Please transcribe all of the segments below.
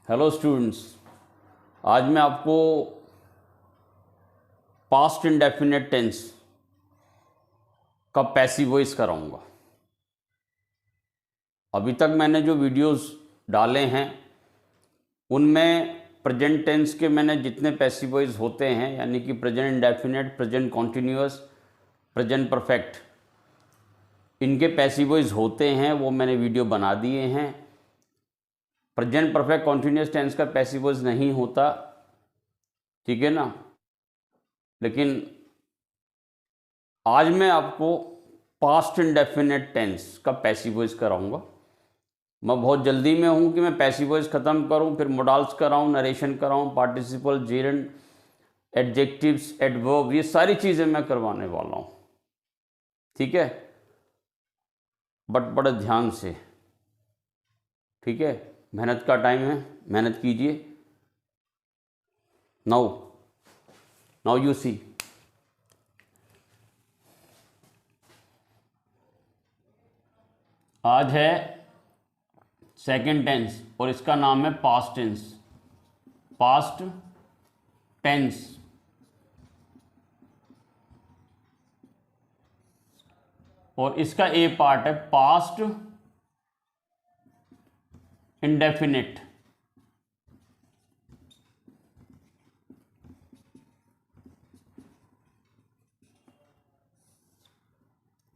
Hello students, आज मैं आपको पास्ट इंडेफिनिट टेंस का पैसिव वॉइस कराऊंगा। अभी तक मैंने जो वीडियोस डाले हैं उनमें प्रेजेंट टेंस के मैंने जितने पैसिव वॉइस होते हैं, यानी कि present indefinite, present continuous, present perfect, इनके पैसिव वॉइस होते हैं वो मैंने वीडियो बना दिए हैं। प्रेजेंट परफेक्ट कॉन्टिन्यूअस टेंस का पैसिव वॉइस नहीं होता, ठीक है ना। लेकिन आज मैं आपको पास्ट इंडेफिनिट टेंस का पैसिव वॉइस कराऊंगा। मैं बहुत जल्दी में हूं कि मैं पैसिव वॉइस ख़त्म करूं, फिर मोडाल्स कराऊं, नरेशन कराऊं, पार्टिसिपल, जेरेंड, एडजेक्टिव्स, एडवर्ब, ये सारी चीज़ें मैं करवाने वाला हूं, ठीक है। बट बड़े ध्यान से, ठीक है। मेहनत का टाइम है, मेहनत कीजिए। नाउ यू सी, आज है सेकंड टेंस और इसका नाम है पास्ट टेंस। पास्ट टेंस और इसका ए पार्ट है पास्ट इंडेफिनिट।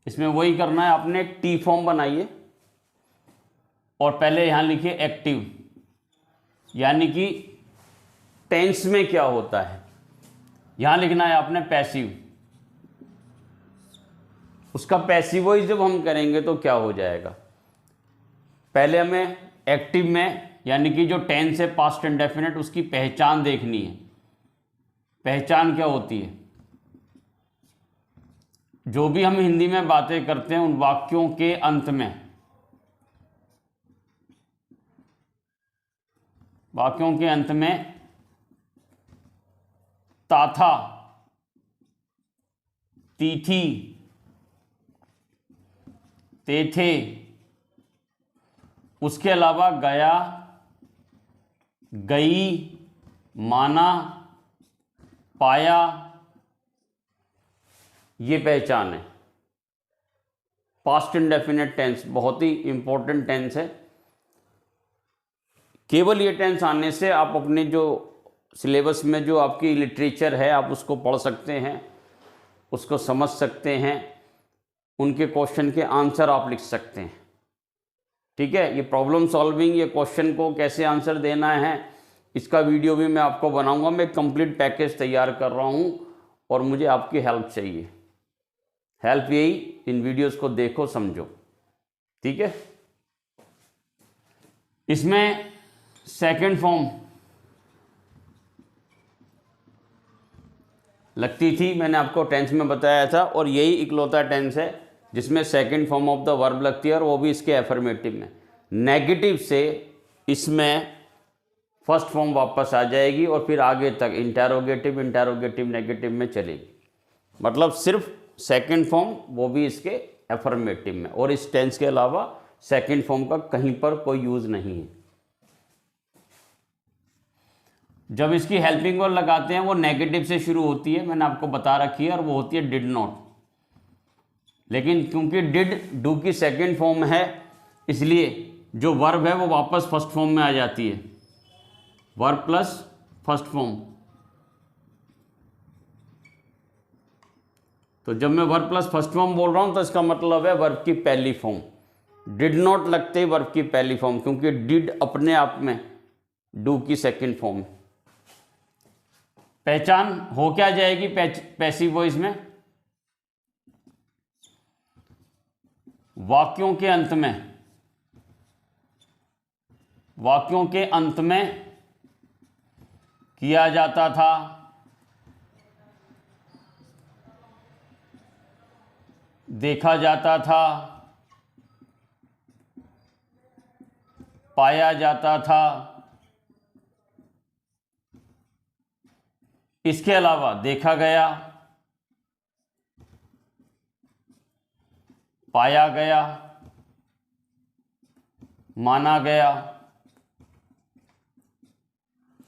इसमें वही करना है, आपने एक टी फॉर्म बनाइए और पहले यहां लिखिए एक्टिव, यानी कि टेंस में क्या होता है। यहां लिखना है आपने पैसिव। उसका पैसिव वॉइस जब हम करेंगे तो क्या हो जाएगा, पहले हमें एक्टिव में यानी कि जो टेंस है पास्ट इंडेफिनिट, उसकी पहचान देखनी है। पहचान क्या होती है? जो भी हम हिंदी में बातें करते हैं उन वाक्यों के अंत में, वाक्यों के अंत में ताथा, तीथी, तेथे, उसके अलावा गया, गई, माना, पाया, ये पहचान है। पास्ट इंडेफिनिट टेंस बहुत ही इंपॉर्टेंट टेंस है। केवल ये टेंस आने से आप अपने जो सिलेबस में जो आपकी लिटरेचर है आप उसको पढ़ सकते हैं, उसको समझ सकते हैं, उनके क्वेश्चन के आंसर आप लिख सकते हैं, ठीक है। ये प्रॉब्लम सॉल्विंग, ये क्वेश्चन को कैसे आंसर देना है, इसका वीडियो भी मैं आपको बनाऊंगा। मैं कंप्लीट पैकेज तैयार कर रहा हूं और मुझे आपकी हेल्प चाहिए। हेल्प यही, इन वीडियोस को देखो, समझो, ठीक है। इसमें सेकंड फॉर्म लगती थी, मैंने आपको टेंस में बताया था, और यही इकलौता टेंस है जिसमें second form of the verb लगती है, और वो भी इसके एफर्मेटिव में। नेगेटिव से इसमें फर्स्ट फॉर्म वापस आ जाएगी और फिर आगे तक इंटरोगेटिव, इंटरोगेटिव नेगेटिव में चलेगी। मतलब सिर्फ सेकंड फॉर्म, वो भी इसके एफर्मेटिव में, और इस टेंस के अलावा सेकंड फॉर्म का कहीं पर कोई यूज नहीं है। जब इसकी हेल्पिंग वर्ब लगाते हैं वो नेगेटिव से शुरू होती है, मैंने आपको बता रखी है, और वो होती है डिड नॉट। लेकिन क्योंकि डिड डू की सेकंड फॉर्म है, इसलिए जो वर्ब है वो वापस फर्स्ट फॉर्म में आ जाती है। Verb plus first form. तो जब मैं वर्ब प्लस फर्स्ट फॉर्म बोल रहा हूं तो इसका मतलब है वर्ब की पहली फॉर्म। डिड नॉट लगते वर्ब की पहली फॉर्म, क्योंकि डिड अपने आप में डू की सेकंड फॉर्म। पहचान हो क्या जाएगी पैसिव वॉइस में? वाक्यों के अंत में, वाक्यों के अंत में किया जाता था, देखा जाता था, पाया जाता था। इसके अलावा देखा गया, पाया गया, माना गया,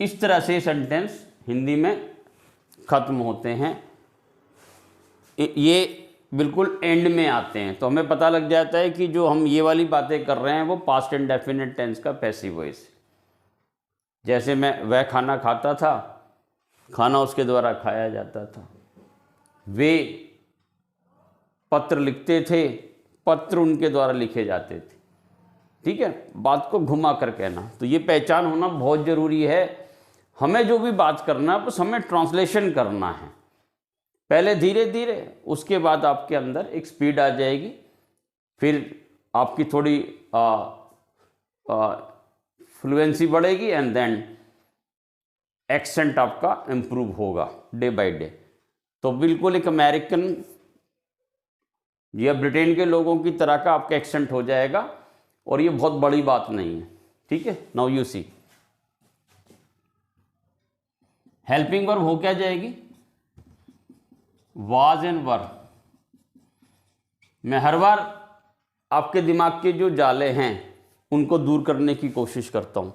इस तरह से सेंटेंस हिंदी में ख़त्म होते हैं। ये बिल्कुल एंड में आते हैं, तो हमें पता लग जाता है कि जो हम ये वाली बातें कर रहे हैं वो पास्ट इंडेफिनिट टेंस का पैसिव वॉइस। जैसे मैं वह खाना खाता था, खाना उसके द्वारा खाया जाता था। वे पत्र लिखते थे, पत्र उनके द्वारा लिखे जाते थे। ठीक है, बात को घुमा कर कहना, तो ये पहचान होना बहुत ज़रूरी है। हमें जो भी बात करना है बस हमें ट्रांसलेशन करना है, पहले धीरे धीरे, उसके बाद आपके अंदर एक स्पीड आ जाएगी, फिर आपकी थोड़ी फ्लुएंसी बढ़ेगी एंड देन एक्सेंट आपका इम्प्रूव होगा डे बाय डे। तो बिल्कुल एक अमेरिकन या ब्रिटेन के लोगों की तरह का आपका एक्सेंट हो जाएगा, और ये बहुत बड़ी बात नहीं है। ठीक है, now you see helping verb हो क्या जाएगी, वाज एंड वर। मैं हर बार आपके दिमाग के जो जाले हैं उनको दूर करने की कोशिश करता हूं।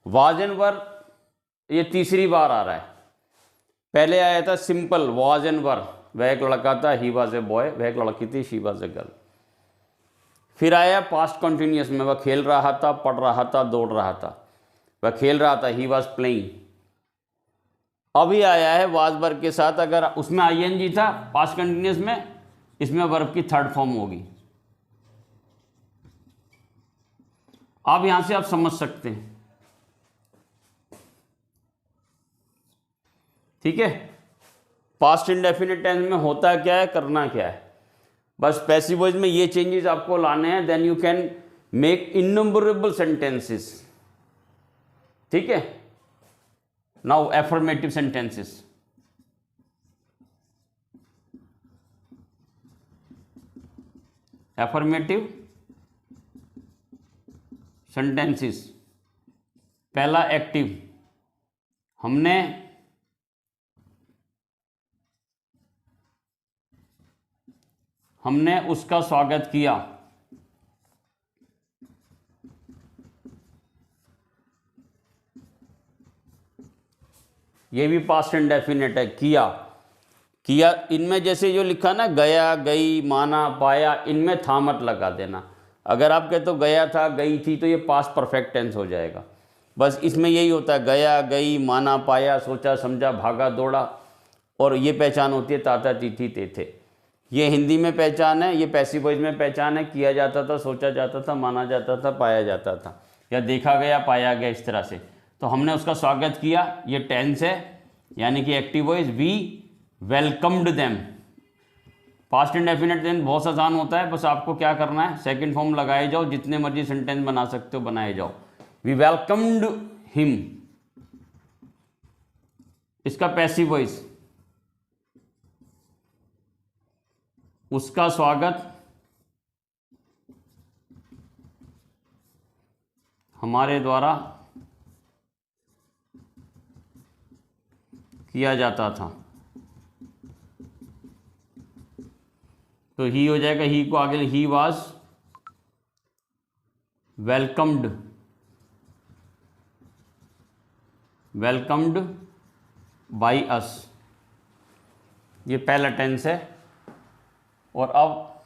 वाज एंड वर ये तीसरी बार आ रहा है। पहले आया था सिंपल वाज एंड वर, वह एक लड़का था, ही वाज ए बॉय, वह एक लड़की थी, शी वाज ए गर्ल। फिर आया पास्ट कंटिन्यूअस में, वह खेल रहा था, पढ़ रहा था, दौड़ रहा था। वह खेल रहा था, ही वाज प्लेइंग। अभी आया है वाज वर्ब के साथ, अगर उसमें आईएनजी था पास्ट कंटिन्यूअस में, इसमें वर्ब की थर्ड फॉर्म होगी। अब यहां से आप समझ सकते हैं। ठीक है, पास्ट इंडेफिनिट टेंस में होता क्या है, करना क्या है, बस पैसिव वॉइस में ये चेंजेस आपको लाने हैं, then you can make innumerable sentences. ठीक है, now affirmative sentences. Affirmative sentences, पहला एक्टिव, हमने उसका स्वागत किया। ये भी पास्ट इंडेफिनिट है, किया। किया इनमें जैसे जो लिखा ना, गया, गई, माना, पाया, इनमें था मत लगा देना। अगर आप कहते तो गया था, गई थी, तो ये पास्ट परफेक्ट टेंस हो जाएगा। बस इसमें यही होता है, गया, गई, माना, पाया, सोचा, समझा, भागा, दौड़ा, और ये पहचान होती है ताता, तीथी, तेथे। ये हिंदी में पहचान है, ये पैसिव वॉइस में पहचान है। किया जाता था, सोचा जाता था, माना जाता था, पाया जाता था, या देखा गया, पाया गया, इस तरह से। तो हमने उसका स्वागत किया, ये टेंस है, यानी कि active voice. We welcomed them. Past indefinite tense बहुत आसान होता है, बस आपको क्या करना है, सेकंड फॉर्म लगाए जाओ, जितने मर्जी सेंटेंस बना सकते हो बनाए जाओ। वी वेलकम्ड हिम, इसका पैसिव वॉइस, उसका स्वागत हमारे द्वारा किया जाता था। तो ही हो जाएगा, ही को आगे, he was welcomed, welcomed by us. ये पहला टेंस है। और अब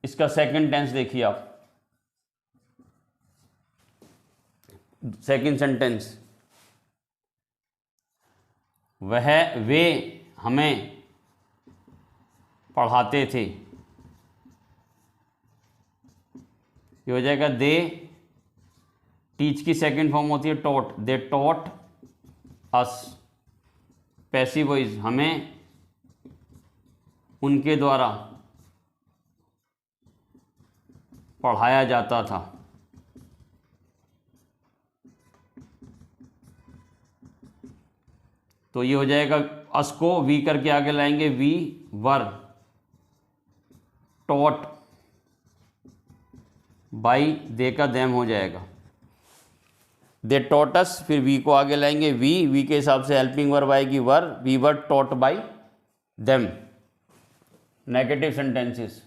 इसका सेकंड टेंस देखिए आप। सेकंड सेंटेंस, वे हमें पढ़ाते थे। ये हो जाएगा दे। टीच की सेकंड फॉर्म होती है taught, they taught us. Passive voice, हमें उनके द्वारा पढ़ाया जाता था। तो ये हो जाएगा, अस को वी करके आगे लाएंगे, वी वर टॉट बाई, दे का देम हो जाएगा, दे टॉट अस। फिर वी को आगे लाएंगे, वी के हिसाब से हेल्पिंग वर्ब आएगी were, we were taught by them. Negative sentences,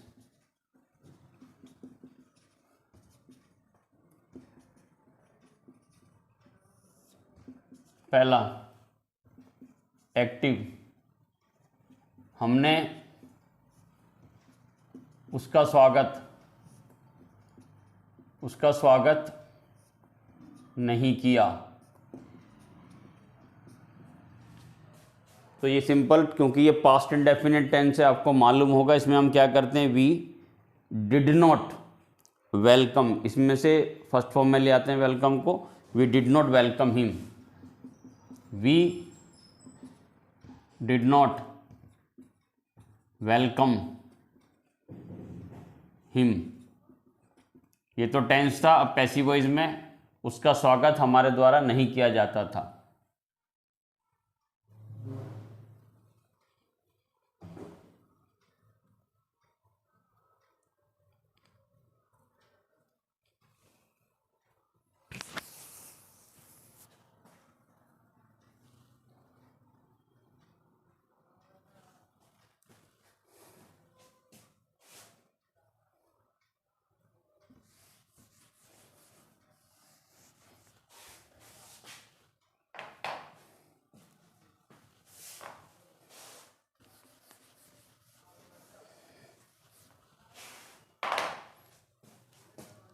पहला एक्टिव, हमने उसका स्वागत नहीं किया। तो ये सिंपल, क्योंकि ये पास्ट इंडेफिनिट टेंस है, आपको मालूम होगा। इसमें हम क्या करते हैं, वी डिड नॉट वेलकम, इसमें से फर्स्ट फॉर्म में ले आते हैं वेलकम को। We did not welcome him, we did not welcome him. ये तो टेंस था। अब पैसिव वॉइस में उसका स्वागत हमारे द्वारा नहीं किया जाता था।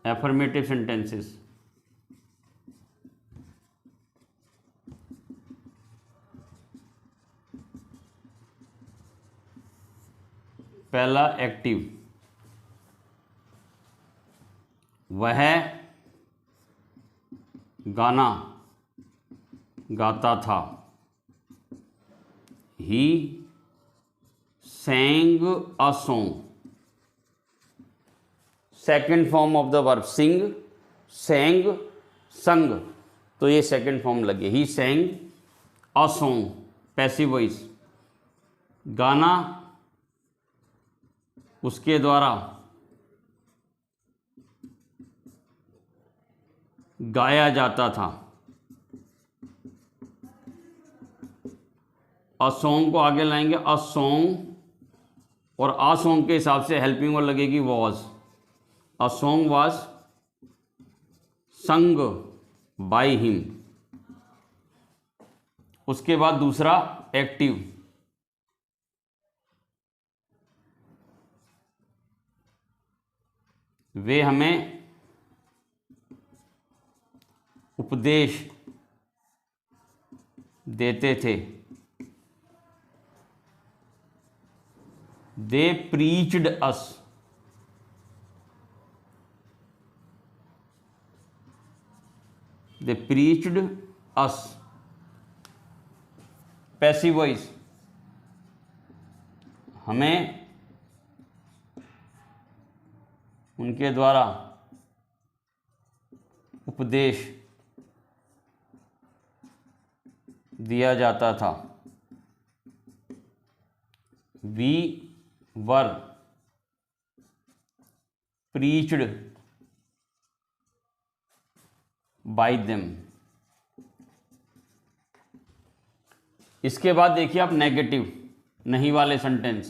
एफर्मेटिव सेंटेंसेस, पहला एक्टिव, वह गाना गाता था। He sang a song। Second form of the verb sing, sang, sung, तो ये सेकेंड फॉर्म लगे। He sang a song, passive voice, गाना उसके द्वारा गाया जाता था। अ सॉन्ग को आगे लाएंगे, अ सॉन्ग, और अ सॉन्ग के हिसाब से हेल्पिंग वर्ड लगेगी was. A song was sung by him। उसके बाद दूसरा एक्टिव, वे हमें उपदेश देते थे। They preached us। They preached us। Passive voice, हमें उनके द्वारा उपदेश दिया जाता था। We were preached by them। इसके बाद देखिए आप नेगेटिव, नहीं वाले सेंटेंस।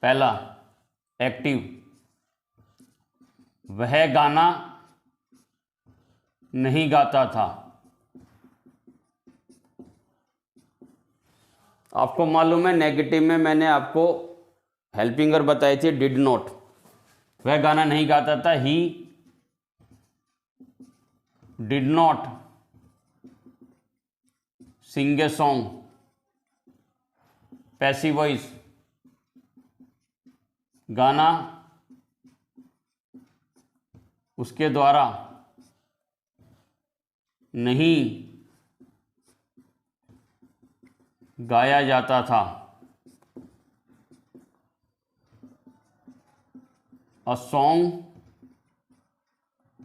पहला एक्टिव, वह गाना नहीं गाता था। आपको मालूम है नेगेटिव में मैंने आपको हेल्पिंग वर्ब बताई थी, डिड नॉट। वह गाना नहीं गाता था, he did not sing a song. Passive voice, गाना उसके द्वारा नहीं गाया जाता था। A song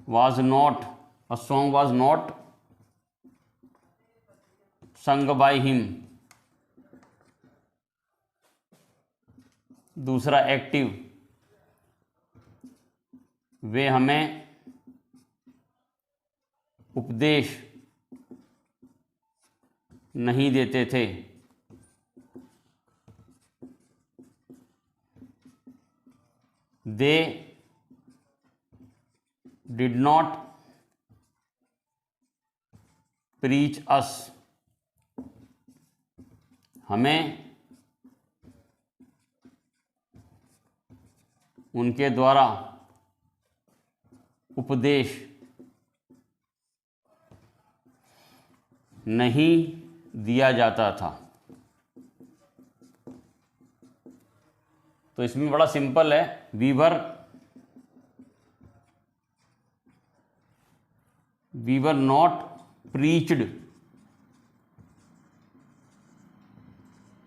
was not sung by him। दूसरा एक्टिव, वे हमें उपदेश नहीं देते थे। They डिड नॉट प्रीच अस, हमें उनके द्वारा उपदेश नहीं दिया जाता था। तो इसमें बड़ा सिंपल है, we were not preached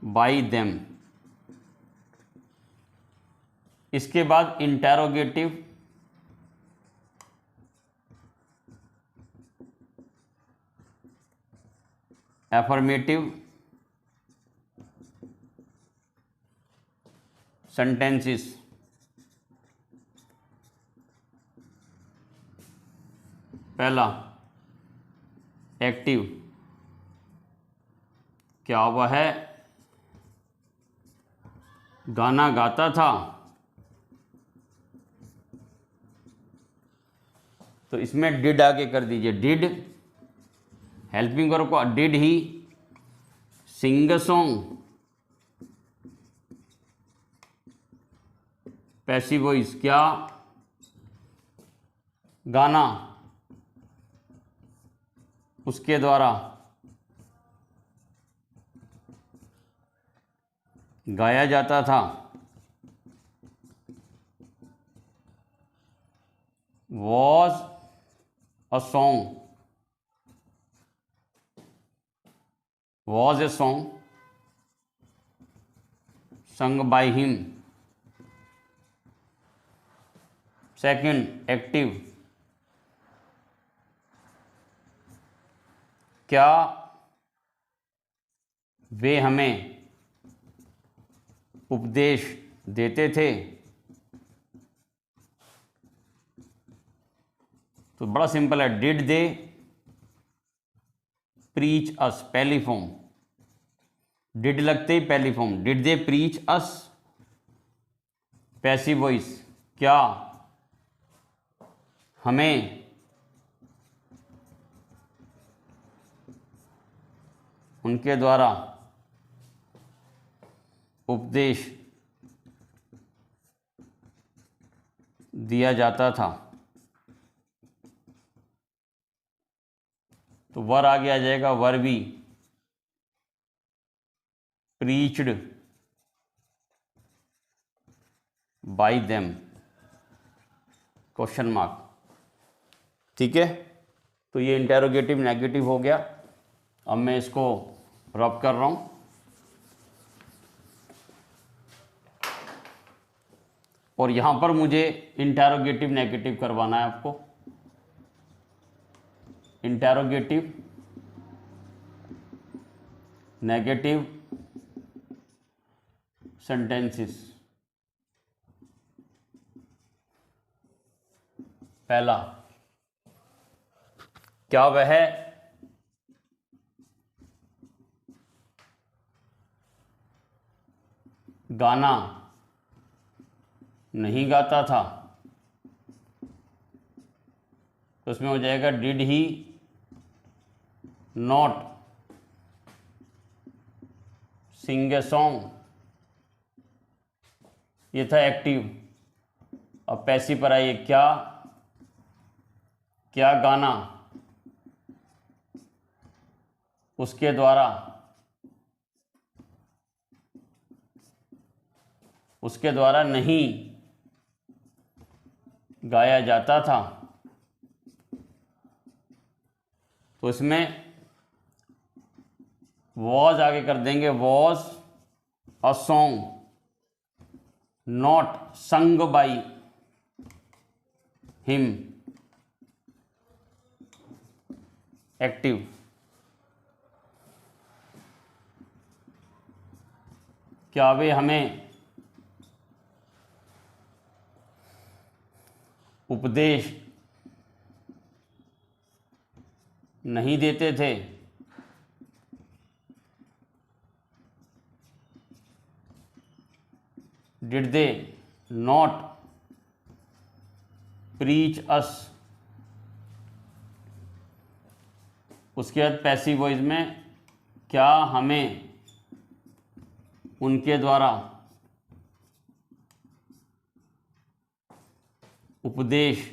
by them. इसके बाद इंटेरोगेटिव, एफर्मेटिव सेंटेंसेस। पहला एक्टिव, क्या वह गाना गाता था? तो इसमें डिड आगे कर दीजिए, डिड हेल्पिंग वर्ब को, did he sing a song, passive voice, क्या गाना उसके द्वारा गाया जाता था? Was a song, was a song sung by him. Second active, क्या वे हमें उपदेश देते थे? तो बड़ा सिंपल है, डिड दे प्रीच अस, पहली फॉर्म, डिड लगते ही पहली form, did they preach us, passive voice, क्या हमें उनके द्वारा उपदेश दिया जाता था? तो वर आगे आ जाएगा, were be preached by them, question mark. ठीक है, तो ये इंटेरोगेटिव नेगेटिव हो गया। अब मैं इसको रब कर रहा हूं, और यहां पर मुझे इंटेरोगेटिव नेगेटिव करवाना है आपको। Interrogative negative sentences. पहला, क्या वह गाना नहीं गाता था? तो उसमें हो जाएगा, did he not sing a song, ये था एक्टिव। अब पैसिव पर आइए, क्या गाना उसके द्वारा नहीं गाया जाता था? तो इसमें वॉज आगे कर देंगे, वॉज अ सॉन्ग नॉट संग बाय हिम, एक्टिव। क्या वे हमें उपदेश नहीं देते थे? डिड दे नॉट प्रीच अस उसके बाद पैसिव वॉइस में क्या हमें उनके द्वारा उपदेश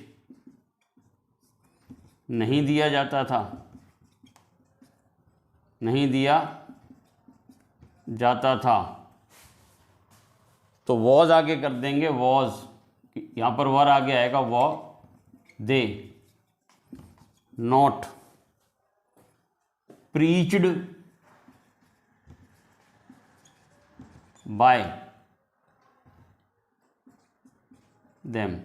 नहीं दिया जाता था, नहीं दिया जाता था, तो वॉज आगे कर देंगे, वॉज, यहाँ पर वर आगे आएगा, वो, they not preached by them.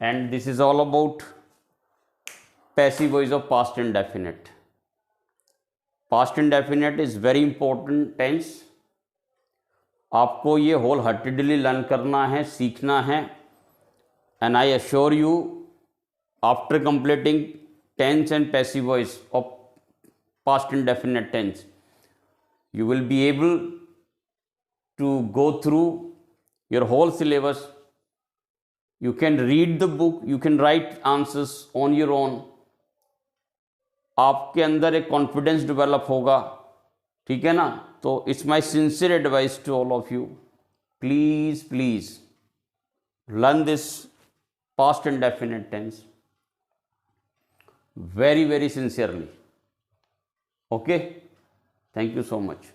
And this is all about passive voice of past indefinite. Past indefinite is very important tense. आपको ये होल हार्टेडली लर्न करना है, सीखना है, and I assure you after completing tense and passive voice of past indefinite tense, you will be able to go through your whole syllabus. You can read the book, you can write answers on your own. आपके अंदर एक confidence develop होगा, ठीक है ना। तो it's my sincere advice to all of you, please please learn this past indefinite tense very very sincerely. Okay, thank you so much.